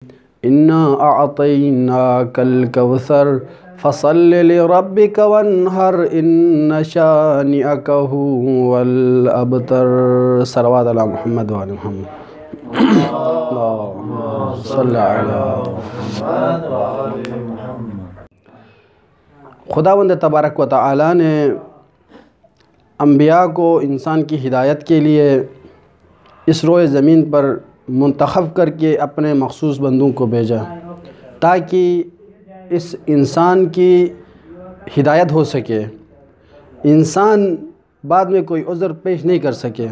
انا اعطیناک الکوثر فصل لربک وانحر ان شانئک هو الابتر۔ صلوات علی محمد وعلی محمد۔ اللہم صلی علی محمد وعلی محمد۔ خداوند تبارک و تعالی نے انبیاء کو انسان کی ہدایت کے لیے اس روئے زمین پر منتخب کر کے اپنے مخصوص بندوں کو بھیجا تاکہ اس انسان کی ہدایت ہو سکے، انسان بعد میں کوئی عذر پیش نہیں کر سکے۔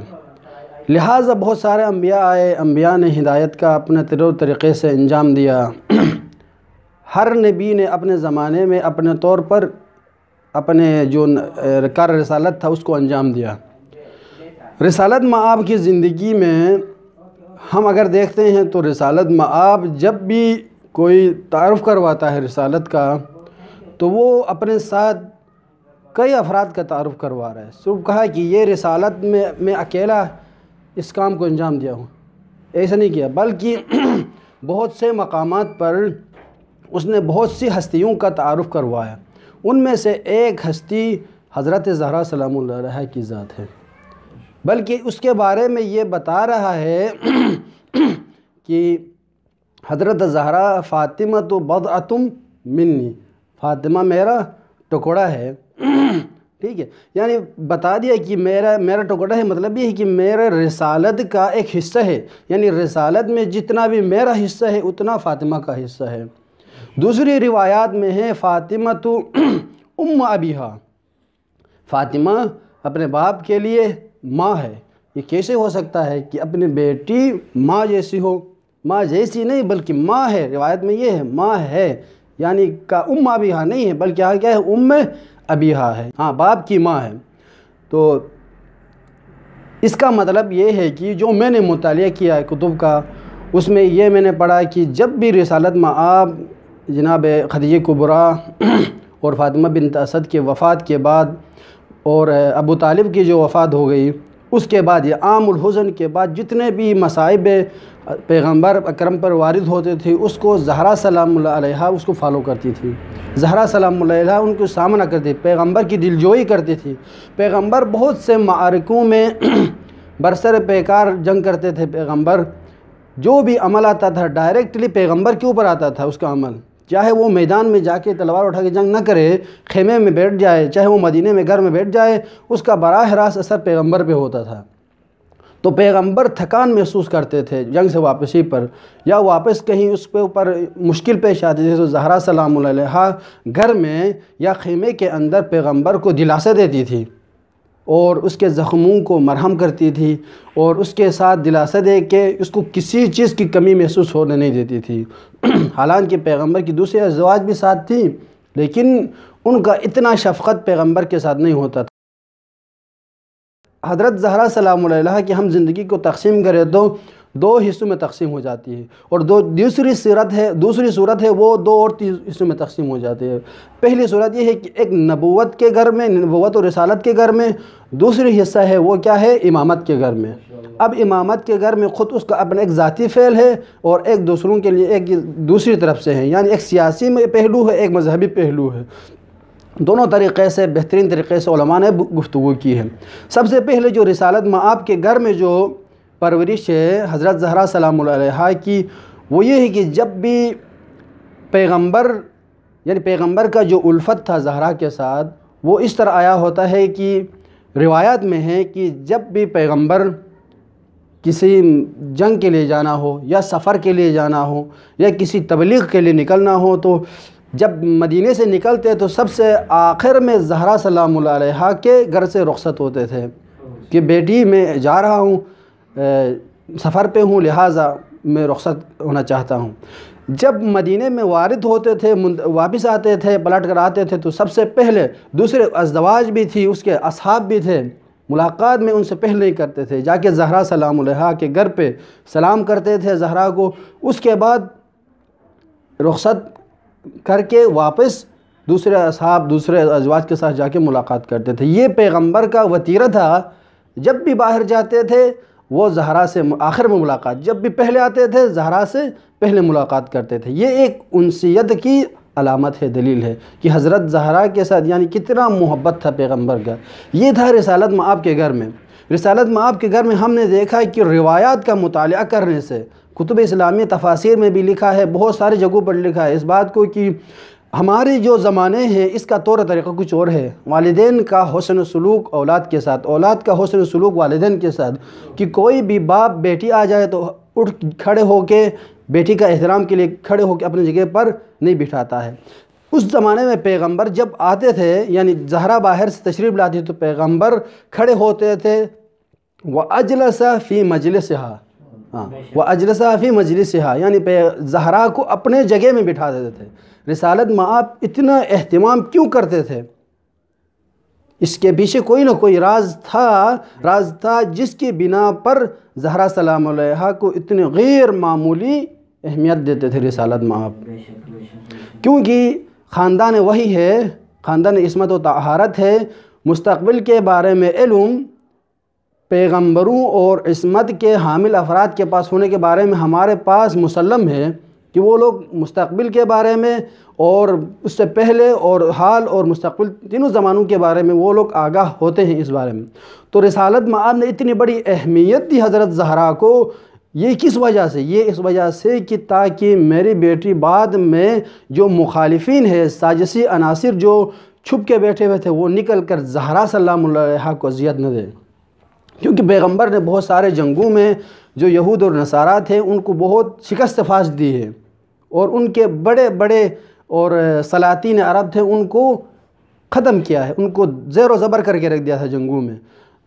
لہٰذا بہت سارے انبیاء آئے، انبیاء نے ہدایت کا اپنے طریقے سے انجام دیا۔ ہر نبی نے اپنے زمانے میں اپنے طور پر اپنے جو کار رسالت تھا اس کو انجام دیا۔ رسالت مآب کی زندگی میں ہم اگر دیکھتے ہیں تو رسالت مآب جب بھی کوئی تعارف کرواتا ہے رسالت کا تو وہ اپنے ساتھ کئی افراد کا تعارف کروا رہا ہے۔ صرف کہا کہ یہ رسالت میں اکیلا اس کام کو انجام دیا ہوں، ایسا نہیں کیا، بلکہ بہت سے مقامات پر اس نے بہت سی ہستیوں کا تعارف کروایا۔ ان میں سے ایک ہستی حضرت زہرا سلام اللہ علیہا کی ذات ہے، بلکہ اس کے بارے میں یہ بتا رہا ہے کہ حضرت زہرا فاطمہ تو بضعۃ منی، فاطمہ میرا ٹکڑا ہے، ٹھیک ہے، یعنی بتا دیا کہ میرا ٹکڑا ہے، مطلب یہ ہے کہ میرے رسالت کا ایک حصہ ہے، یعنی رسالت میں جتنا بھی میرا حصہ ہے اتنا فاطمہ کا حصہ ہے۔ دوسری روایات میں ہے فاطمہ تو ام ابیہا، فاطمہ اپنے باپ کے لیے ماں ہے۔ یہ کیسے ہو سکتا ہے کہ اپنی بیٹی ماں جیسی ہو؟ ماں جیسی نہیں بلکہ ماں ہے، روایت میں یہ ہے ماں ہے، یعنی کا ام ابیہا نہیں ہے بلکہ یہاں کیا ہے، ام ابیہا ہے، ہاں باپ کی ماں ہے۔ تو اس کا مطلب یہ ہے کہ جو میں نے مطالعہ کیا ہے کتب کا، اس میں یہ میں نے پڑھا کہ جب بھی رسالت مآب جناب خدیجہ کبریٰ اور فاطمہ بنت اسد کے وفات کے بعد اور ابو طالب کی جو وفات ہو گئی، اس کے بعد یہ عام الحزن کے بعد جتنے بھی مصائب پیغمبر اکرم پر وارد ہوتے تھے اس کو زہرا سلام اللہ علیہا اس کو فالو کرتی تھی۔ زہرا سلام اللہ علیہا ان کو سامنا کرتی، پیغمبر کی دلجوئی کرتی تھی۔ پیغمبر بہت سے معرکوں میں برسر پیکار جنگ کرتے تھے۔ پیغمبر جو بھی عمل آتا تھا ڈائریکٹلی پیغمبر کے اوپر آتا تھا اس کا عمل، چاہے وہ میدان میں جا کے تلوار اٹھا کے جنگ نہ کرے، خیمے میں بیٹھ جائے، چاہے وہ مدینے میں گھر میں بیٹھ جائے، اس کا براہ راست اثر پیغمبر پہ ہوتا تھا۔ تو پیغمبر تھکان محسوس کرتے تھے جنگ سے واپسی پر، یا واپس کہیں اس پہ اوپر مشکل پیش آتی تھی تو زہرا سلام اللہ علیہا گھر میں یا خیمے کے اندر پیغمبر کو دلاسا دیتی تھی اور اس کے زخموں کو مرہم کرتی تھی اور اس کے ساتھ دلاسا دے کے اس کو کسی چیز کی کمی محسوس ہونے نہیں دیتی تھی۔ حالانکہ پیغمبر کی دوسری ازواج بھی ساتھ تھیں لیکن ان کا اتنا شفقت پیغمبر کے ساتھ نہیں ہوتا تھا۔ حضرت زہرا سلام اللہ علیہا کی ہم زندگی کو تقسیم کریں تو دو حصوں میں تقسیم ہو جاتی ہے، اور دوسری صورت ہے وہ دو اور تین حصوں میں تقسیم ہو جاتی ہے۔ پہلی صورت یہ ہے کہ ایک نبوت کے گھر میں، نبوت و رسالت کے گھر میں، دوسری حصہ ہے وہ کیا ہے، امامت کے گھر میں۔ اب امامت کے گھر میں خود اس کا اپنا ایک ذاتی فعل ہے اور ایک دوسروں کے لیے ایک دوسری طرف سے ہے، یعنی ایک سیاسی پہلو ہے، ایک مذہبی پہلو ہے۔ دونوں طریقے سے بہترین طریقے سے علماء نے گفتگو کی ہے۔ سب سے پہلے جو رسالت مآب کے گھر میں جو پرورش ہے حضرت زہرا سلام اللہ علیہا کی، وہ یہ ہے کہ جب بھی پیغمبر، یعنی پیغمبر کا جو الفت تھا زہرا کے ساتھ، وہ اس طرح آیا ہوتا ہے کہ روایات میں ہے کہ جب بھی پیغمبر کسی جنگ کے لیے جانا ہو یا سفر کے لیے جانا ہو یا کسی تبلیغ کے لیے نکلنا ہو تو جب مدینے سے نکلتے تو سب سے آخر میں زہرا سلام اللہ علیہا کے گھر سے رخصت ہوتے تھے کہ بیٹی میں جا رہا ہوں، سفر پہ ہوں، لہٰذا میں رخصت ہونا چاہتا ہوں۔ جب مدینے میں وارد ہوتے تھے، واپس آتے تھے، پلٹ کر آتے تھے تو سب سے پہلے دوسرے ازدواج بھی تھی، اس کے اصحاب بھی تھے، ملاقات میں ان سے پہلے نہیں کرتے تھے، جا کے زہرا سلام علیہا کے گھر پہ سلام کرتے تھے زہرا کو، اس کے بعد رخصت کر کے واپس دوسرے اصحاب، دوسرے ازواج کے ساتھ جا کے ملاقات کرتے تھے۔ یہ پیغمبر کا وتیرہ تھا، جب بھی باہر جاتے تھے وہ زہرا سے آخر میں ملاقات، جب بھی پہلے آتے تھے زہرا سے پہلے ملاقات کرتے تھے۔ یہ ایک انسیت کی علامت ہے، دلیل ہے کہ حضرت زہرا کے ساتھ یعنی کتنا محبت تھا پیغمبر کا۔ یہ تھا رسالت مآب کے گھر میں۔ رسالت مآب کے گھر میں ہم نے دیکھا کہ روایات کا مطالعہ کرنے سے، کتب اسلامی تفاسیر میں بھی لکھا ہے، بہت ساری جگہوں پر لکھا ہے اس بات کو کہ ہمارے جو زمانے ہیں اس کا طور طریقہ کچھ اور ہے۔ والدین کا حسن سلوک اولاد کے ساتھ، اولاد کا حسن سلوک والدین کے ساتھ، کہ کوئی بھی باپ بیٹی آ جائے تو اٹھ کھڑے ہو کے بیٹی کا احترام کے لیے کھڑے ہو کے اپنی جگہ پر نہیں بٹھاتا ہے۔ اس زمانے میں پیغمبر جب آتے تھے، یعنی زہرا باہر سے تشریف لاتی تو پیغمبر کھڑے ہوتے تھے، وَأَجْلَسَ فِي مَجْلِسِهَا، وَأَجْلَسَ فِي مَجْلِسِهَا، یعنی زہرا کو اپنے جگہ میں بٹھا دیتے تھے۔ رسالت مآب اتنا اہتمام کیوں کرتے تھے؟ اس کے پیچھے کوئی نہ کوئی راز تھا جس کی بنا پر زہرا سلام علیہا کو اتنی غیر معمولی اہمیت دیتے تھے رسالت مآب، کیونکہ خاندان وحی ہے، خاندان عصمت و طہارت ہے۔ مستقبل کے بارے میں علم پیغمبروں اور عصمت کے حامل افراد کے پاس ہونے کے بارے میں ہمارے پاس مسلم ہے کہ وہ لوگ مستقبل کے بارے میں اور اس سے پہلے اور حال اور مستقبل تینوں زمانوں کے بارے میں وہ لوگ آگاہ ہوتے ہیں اس بارے میں۔ تو رسالت مآب نے اتنی بڑی اہمیت دی حضرت زہرا کو، یہ کس وجہ سے؟ یہ اس وجہ سے کہ تاکہ میری بیٹی بعد میں جو مخالفین ہیں، سازشی عناصر جو چھپ کے بیٹھے ہوئے تھے، وہ نکل کر زہرا سلام اللہ علیہا کو اذیت نہ دے، کیونکہ پیغمبر نے بہت سارے جنگوں میں جو یہود اور نصارہ تھے ان کو بہت شکست فاش دی ہے، اور ان کے بڑے بڑے اور سلاطین عرب تھے ان کو ختم کیا ہے، ان کو زیر و زبر کر کے رکھ دیا تھا جنگوں میں۔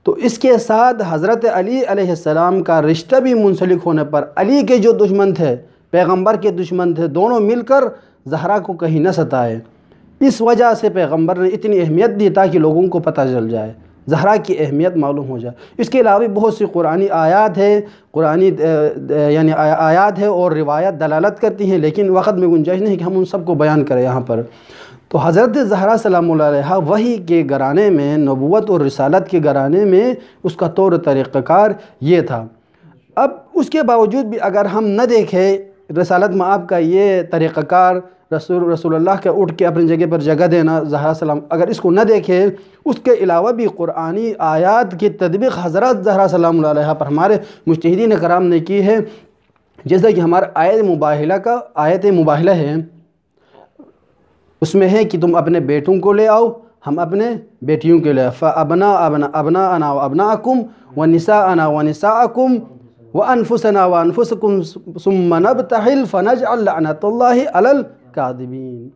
تو اس کے ساتھ حضرت علی علیہ السلام کا رشتہ بھی منسلک ہونے پر علی کے جو دشمن تھے، پیغمبر کے دشمن تھے، دونوں مل کر زہرا کو کہیں نہ ستائے۔ اس وجہ سے پیغمبر نے اتنی اہمیت دی تاکہ لوگوں کو پتہ چل جائے، زہرا کی اہمیت معلوم ہو جائے۔ اس کے علاوہ بہت سی قرآنی آیات ہے، یعنی آیات ہے اور روایت دلالت کرتی ہیں، لیکن وقت میں گنجائش نہیں کہ ہم ان سب کو بیان کریں یہاں پر۔ تو حضرت زہرا سلام اللہ علیہا وحی کے گھرانے میں، نبوت اور رسالت کے گھرانے میں اس کا طور طریقہ کار یہ تھا۔ اب اس کے باوجود بھی اگر ہم نہ دیکھیں رسالت مآب کا یہ طریقہ کار، رسول اللہ کا اٹھ کے اپنی جگہ پر جگہ دینا، زہرا سلام، اگر اس کو نہ دیکھیں، اس کے علاوہ بھی قرآنی آیات کی تطبیق حضرت زہرا سلام اللہ علیہا پر ہمارے مجتہدین کرام نے کی ہے، جیسا کہ ہمارا آیت مباہلہ ہے، اس میں ہے کہ تم اپنے بیٹوں کو لے آؤ، ہم اپنے بیٹیوں کے لے آؤ، فَأَبْنَاءَنَا وَأَبْنَاءَكُمْ وَنِسَاءَنَا وَنِسَاءَكُمْ وَأَنفُسَنَا وَأَنفُسَكُمْ ثُمَّ نَبْتَهِلْ فَنَجْعَلْ لَعْنَةَ اللَّهِ عَلَى الْكَاذِبِينَ۔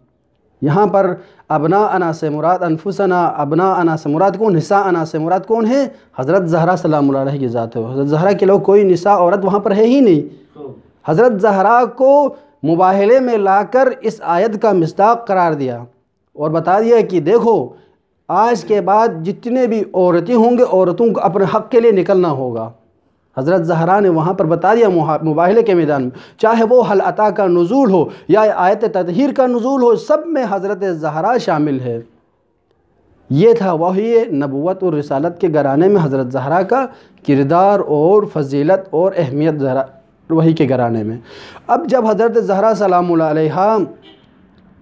یہاں پر ابناءنا سے مراد انفسنا، ابناءنا سے مراد کون؟ نساءنا سے مراد کون ہے؟ حضرت زہرا سلام اللہ علیہ کی ذات ہے۔ حضرت زہرا کے لوگ کوئی نساء عورت وہاں پر ہے ہی نہیں۔ حضرت زہرا کو مباہلے میں لا کر اس آیت کا مصداق قرار دیا اور بتا دیا کہ دیکھو آج کے بعد جتنے بھی عورتیں ہوں گے، عورتوں کو اپنے حق کے لیے نکلنا ہوگا۔ حضرت زہرا نے وہاں پر بتا دیا مباہلے کے میدان میں، چاہے وہ حل عطا کا نزول ہو یا آیت تطہیر کا نزول ہو، سب میں حضرت زہرا شامل ہے۔ یہ تھا وحی نبوت اور رسالت کے گھرانے میں حضرت زہرا کا کردار اور فضیلت اور اہمیت وحی کے گھرانے میں۔ اب جب حضرت زہرا سلام اللہ علیہا،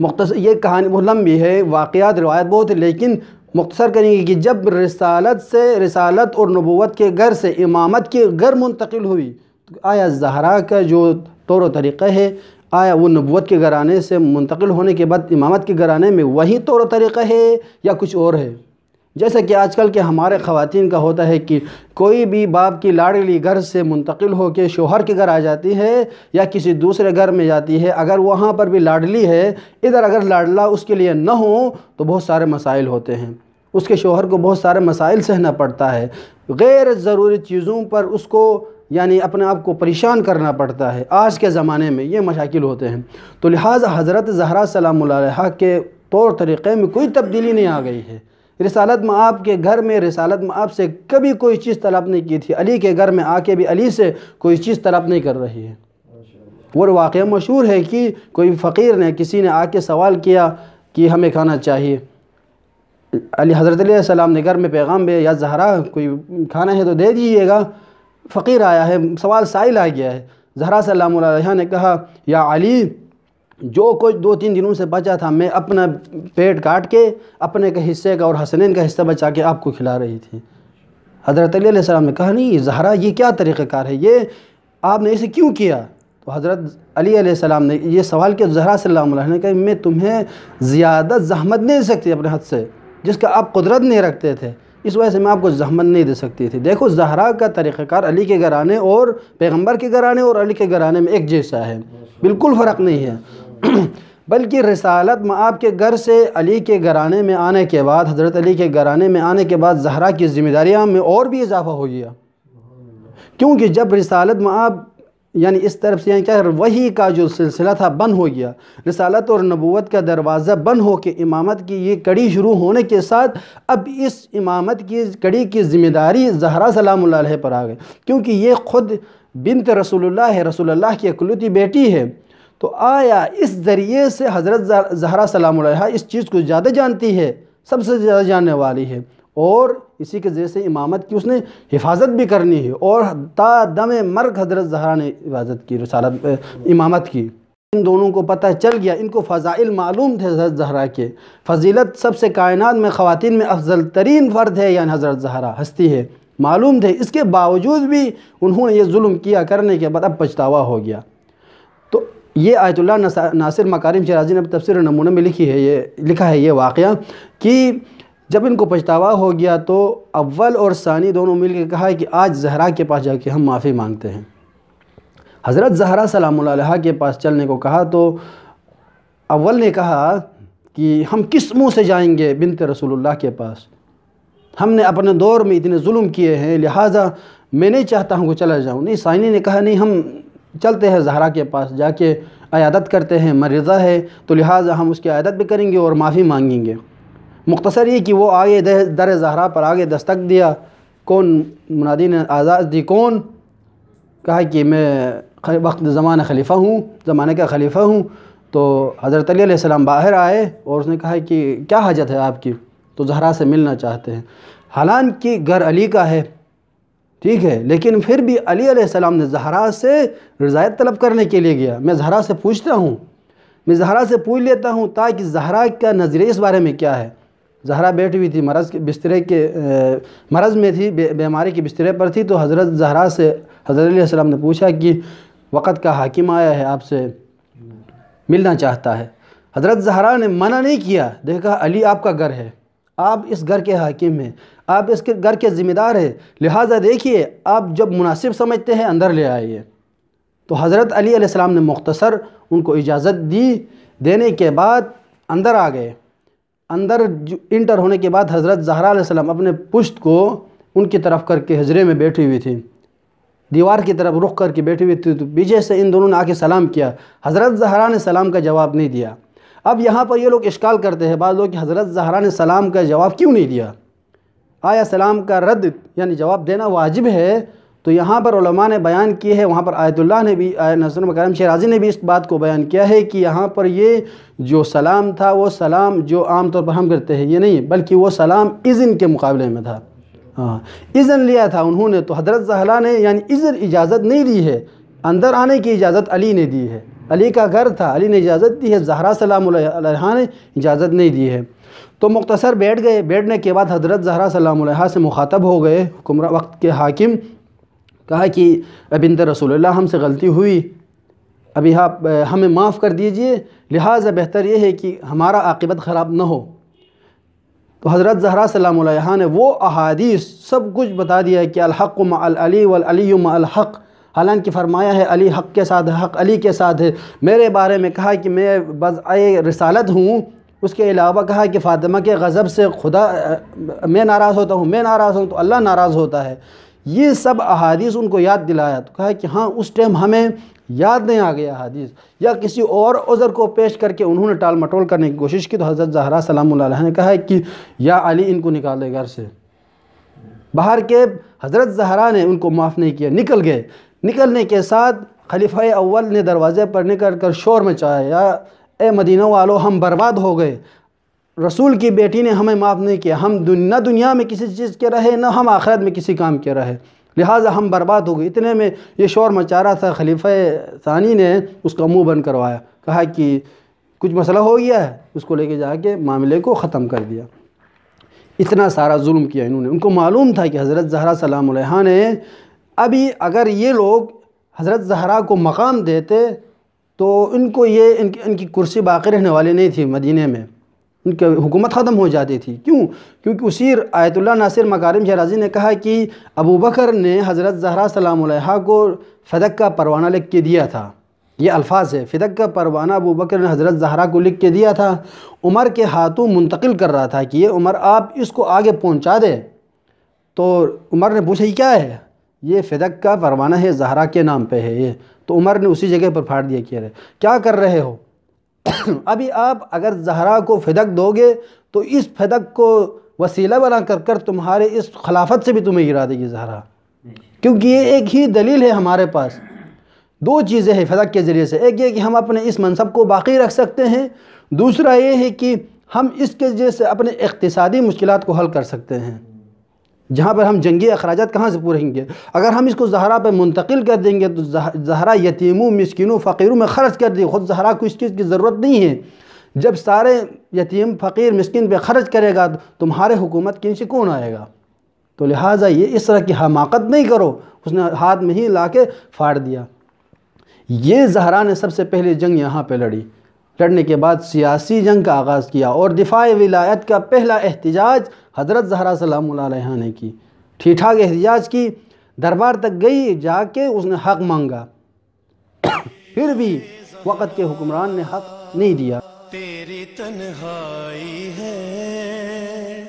مختصر یہ کہانی بہت لمبی ہے، واقعات روایت بہت ہے، لیکن مختصر کریں گے کہ جب رسالت اور نبوت کے گھر سے امامت کے گھر منتقل ہوئی، تو آیا زہرا کا جو طور و طریقہ ہے، آیا وہ نبوت کے گھرانے سے منتقل ہونے کے بعد امامت کے گھرانے میں وہی طور و طریقہ ہے یا کچھ اور ہے؟ جیسا کہ آج کل کے ہمارے خواتین کا ہوتا ہے کہ کوئی بھی باپ کی لاڈلی گھر سے منتقل ہو کے شوہر کے گھر آ جاتی ہے یا کسی دوسرے گھر میں جاتی ہے، اگر وہاں پر بھی لاڈلی ہے، ادھر اگر لاڈلا اس کے لیے نہ ہو تو بہت سارے مسائل ہوتے ہیں، اس کے شوہر کو بہت سارے مسائل سہنا پڑتا ہے، غیر ضروری چیزوں پر اس کو یعنی اپنے آپ کو پریشان کرنا پڑتا ہے۔ آج کے زمانے میں یہ مشاکل ہوتے ہیں، تو لہٰذا حضرت زہرا سلام اللہ علیہا کے طور طریقے میں کوئی تبدیلی نہیں آ گئی ہے۔ رسالت مآب کے گھر میں رسالت مآب سے کبھی کوئی چیز طلب نہیں کی تھی، علی کے گھر میں آ کے بھی علی سے کوئی چیز طلب نہیں کر رہی ہے۔ وہ واقعہ مشہور ہے کہ کوئی فقیر نے، کسی نے آ کے سوال کیا کہ ہمیں کھانا چاہیے، حضرت علیہ السلام نے گھر میں پیغام بھیجا، یا زہرا کوئی کھانا ہے تو دے دیجیے گا، فقیر آیا ہے، سوال سائل آ گیا ہے۔ زہرا سلام اللہ علیہا نے کہا یا علی، جو کچھ 2-3 دنوں سے بچا تھا میں اپنا پیٹ کاٹ کے اپنے کے حصے کا اور حسنین کا حصہ بچا کے آپ کو کھلا رہی تھی۔ حضرت علی علیہ السلام نے کہا نہیں زہرا یہ کیا طریقہ کار ہے، یہ آپ نے اسے کیوں کیا؟ تو حضرت علی علیہ السلام نے یہ سوال کیا، زہرا سلام اللہ نے کہا میں تمہیں زیادہ زحمت نہیں دے سکتی اپنے حد سے، جس کا آپ قدرت نہیں رکھتے تھے، اس وجہ سے میں آپ کو زحمت نہیں دے سکتی تھی۔ دیکھو زہرا کا طریقہ کار علی کے گھرانے اور پیغمبر کے گھرانے اور علی کے گھرانے میں ایک جیسا ہے، بالکل فرق نہیں ہے۔ بلکہ رسالت مآب کے گھر سے علی کے گھرانے میں آنے کے بعد، حضرت علی کے گھرانے میں آنے کے بعد زہرا کی ذمہ داریاں میں اور بھی اضافہ ہو گیا، کیونکہ جب رسالت مآب یعنی اس طرف سے یعنی کیا وحی کا جو سلسلہ تھا بند ہو گیا، رسالت اور نبوت کا دروازہ بند ہو کے امامت کی یہ کڑی شروع ہونے کے ساتھ اب اس امامت کی کڑی کی ذمہ داری زہرا سلام اللہ علیہ پر آ گئی، کیونکہ یہ خود بنت رسول اللہ ہے، رسول اللہ کی اکلوتی بیٹی ہے۔ تو آیا اس ذریعے سے حضرت زہرا سلام اللہ علیہا اس چیز کو زیادہ جانتی ہے، سب سے زیادہ جاننے والی ہے، اور اسی کے ذریعے سے امامت کی اس نے حفاظت بھی کرنی ہے، اور تا دم مرگ حضرت زہرا نے حفاظت کی رسالت امامت کی۔ ان دونوں کو پتہ چل گیا، ان کو فضائل معلوم تھے حضرت زہرا کے، فضیلت سب سے کائنات میں خواتین میں افضل ترین فرد ہے یعنی حضرت زہرا ہستی ہے، معلوم تھے، اس کے باوجود بھی انہوں نے یہ ظلم کیا کرنے کے بعد اب پچھتاوا ہو گیا۔ تو یہ آیت اللہ ناصر مکارم شیرازی نے تفسیر نمونہ میں لکھا ہے یہ واقعہ کہ جب ان کو پچھتاوا ہو گیا تو اول اور ثانی دونوں مل کے کہا کہ آج زہرا کے پاس جا کے ہم معافی مانگتے ہیں۔ حضرت زہرا سلام اللہ علیہا کے پاس چلنے کو کہا تو اول نے کہا کہ ہم کس منہ سے جائیں گے بنت رسول اللہ کے پاس، ہم نے اپنے دور میں اتنے ظلم کیے ہیں لہٰذا میں نہیں چاہتا ہوں کہ چلا جاؤں۔ نہیں، ثانی نے کہا نہیں ہم چلتے ہیں زہرا کے پاس جا کے عیادت کرتے ہیں، مریضہ ہے تو لہٰذا ہم اس کی عیادت بھی کریں گے اور معافی مانگیں گے۔ مختصر یہ کہ وہ آگے در زہرا پر آگے دستک دیا، کون منادی نے آواز دی، کون؟ کہا کہ میں وقت زمانہ خلیفہ ہوں، زمانے کا خلیفہ ہوں۔ تو حضرت علی علیہ السلام باہر آئے اور اس نے کہا کہ کیا حاجت ہے آپ کی؟ تو زہرا سے ملنا چاہتے ہیں، حالانکہ گھر علی کا ہے، ٹھیک ہے، لیکن پھر بھی علی علیہ السلام نے زہرا سے رضایت طلب کرنے کے لیے گیا۔ میں زہرا سے پوچھتا ہوں، میں زہرا سے پوچھ لیتا ہوں تاکہ زہرا کا نظریہ اس بارے میں کیا ہے۔ زہرا بیٹھی ہوئی تھی، مرض میں تھی، بیماری کے بسترے پر تھی، تو حضرت زہرا سے حضرت علیہ السلام نے پوچھا کہ وقت کا حاکم آیا ہے آپ سے ملنا چاہتا ہے۔ حضرت زہرا نے منع نہیں کیا، دیکھا علی آپ کا گھر ہے، آپ اس گھر کے حاکم ہیں، آپ اس کے گھر کے ذمہ دار ہیں، لہٰذا دیکھیے آپ جب مناسب سمجھتے ہیں اندر لے آئیے۔ تو حضرت علی علیہ السلام نے مختصر ان کو اجازت دی، دینے کے بعد اندر آ گئے۔ اندر انٹر ہونے کے بعد حضرت زہرا علیہ السلام اپنے پشت کو ان کی طرف کر کے حجرے میں بیٹھی ہوئی تھی، دیوار کی طرف رخ کر کے بیٹھی ہوئی تھی، تو پیچھے سے ان دونوں نے آ کے سلام کیا۔ حضرت زہرا نے سلام کا جواب نہیں دیا۔ اب یہاں پر یہ لوگ اشکال کرتے ہیں بعض لوگ کہ حضرت زہرا نے سلام کا جواب کیوں نہیں دیا، آیا سلام کا رد یعنی جواب دینا واجب ہے؟ تو یہاں پر علماء نے بیان کی ہے، وہاں پر آیت اللہ نے بھی، ناصر مکرم شیرازی نے بھی اس بات کو بیان کیا ہے کہ یہاں پر یہ جو سلام تھا وہ سلام جو عام طور پر ہم کرتے ہیں یہ نہیں، بلکہ وہ سلام اذن کے مقابلے میں تھا۔ اذن لیا تھا انہوں نے، تو حضرت زہرا نے یعنی اذن اجازت نہیں دی ہے، اندر آنے کی اجازت علی نے دی ہے، علی کا گھر تھا، علی نے اجازت دی ہے، زہرا سلام علیہا نے اجازت نہیں دی ہے۔ تو مختصر بیٹھ گئے، بیٹھنے کے بعد حضرت زہرا سلام علیہا سے مخاطب ہو گئے حکمراں وقت کے حاکم، کہا کہ بنت رسول اللہ ہم سے غلطی ہوئی، ابھی آپ ہمیں معاف کر دیجئے، لہٰذا بہتر یہ ہے کہ ہمارا عاقبت خراب نہ ہو۔ تو حضرت زہرا سلام علیہا نے وہ احادیث سب کچھ بتا دیا کہ الحق مع العلی والعلی مع الحق، حالانکہ فرمایا ہے علی حق کے ساتھ ہے، حق علی کے ساتھ ہے۔ میرے بارے میں کہا کہ میں بضع رسالت ہوں، اس کے علاوہ کہا کہ فاطمہ کے غضب سے خدا میں ناراض ہوتا ہوں، میں ناراض ہوں تو اللہ ناراض ہوتا ہے۔ یہ سب احادیث ان کو یاد دلایا، تو کہا کہ ہاں اس ٹائم ہمیں یاد نہیں آ گیا احادیث، یا کسی اور عذر کو پیش کر کے انہوں نے ٹال مٹول کرنے کی کوشش کی۔ تو حضرت زہرا سلام اللہ علیہا نے کہا کہ یا علی ان کو نکال دے گھر سے باہر کے۔ حضرت زہرا نے ان کو معاف نہیں کیا، نکل گئے۔ نکلنے کے ساتھ خلیفہ اول نے دروازے پر نکل کر شور مچایا، یا اے مدینہ والو ہم برباد ہو گئے، رسول کی بیٹی نے ہمیں معاف نہیں کیا، ہم نہ دنیا میں کسی چیز کے رہے، نہ ہم آخرت میں کسی کام کے رہے۔ لہٰذا ہم برباد ہو گئے۔ اتنے میں یہ شور مچا رہا تھا، خلیفہ ثانی نے اس کا منہ بند کروایا، کہا کہ کچھ مسئلہ ہو گیا ہے، اس کو لے کے جا کے معاملے کو ختم کر دیا۔ اتنا سارا ظلم کیا انہوں نے۔ ان کو معلوم تھا کہ حضرت زہرا سلام علیہا نے ابھی اگر یہ لوگ حضرت زہرا کو مقام دیتے تو ان کو یہ ان کی کرسی باقی رہنے والی نہیں تھی مدینے میں، ان کی حکومت ختم ہو جاتی تھی۔ کیوں؟ کیونکہ اسی آیت اللہ ناصر مکارم شیرازی نے کہا کہ ابو بکر نے حضرت زہرا سلام علیہا کو فدق کا پروانہ لکھ کے دیا تھا، یہ الفاظ ہے، فدق کا پروانہ ابو بکر نے حضرت زہرا کو لکھ کے دیا تھا، عمر کے ہاتھوں منتقل کر رہا تھا کہ یہ عمر آپ اس کو آگے پہنچا دے۔ تو عمر نے پوچھا یہ کیا ہے؟ یہ فدق کا پروانہ ہے، زہرا کے نام پہ ہے یہ۔ تو عمر نے اسی جگہ پر پھاڑ دیا کہ کیا کر رہے ہو؟ ابھی آپ اگر زہرا کو فدق دو گے تو اس فدق کو وسیلہ بنا کر تمہارے اس خلافت سے بھی تمہیں گرا دے گی زہرا، کیونکہ یہ ایک ہی دلیل ہے ہمارے پاس۔ دو چیزیں ہیں فدق کے ذریعے سے، ایک یہ کہ ہم اپنے اس منصب کو باقی رکھ سکتے ہیں، دوسرا یہ ہے کہ ہم اس کے ذریعے سے اپنے اقتصادی مشکلات کو حل کر سکتے ہیں۔ جہاں پر ہم جنگی اخراجات کہاں سے پوریں گے؟ اگر ہم اس کو زہرا پہ منتقل کر دیں گے تو زہرا یتیموں مسکینوں فقیروں میں خرچ کر دے، خود زہرا کو اس چیز کی ضرورت نہیں ہے۔ جب سارے یتیم فقیر مسکین پہ خرچ کرے گا تو تمہارے حکومت کے نیچے کون آئے گا؟ تو لہٰذا یہ اس طرح کی حماقت نہیں کرو۔ اس نے ہاتھ میں ہی لا کے پھاڑ دیا۔ یہ زہرا نے سب سے پہلے جنگ یہاں پہ لڑنے کے بعد سیاسی جنگ کا آغاز کیا، اور دفاع ولایت کا پہلا احتجاج حضرت زہرا سلام اللہ علیہا نے کی، ٹھیک ٹھاک احتجاج کی، دربار تک گئی، جا کے اس نے حق مانگا، پھر بھی وقت کے حکمران نے حق نہیں دیا۔ تیری تنہائی ہے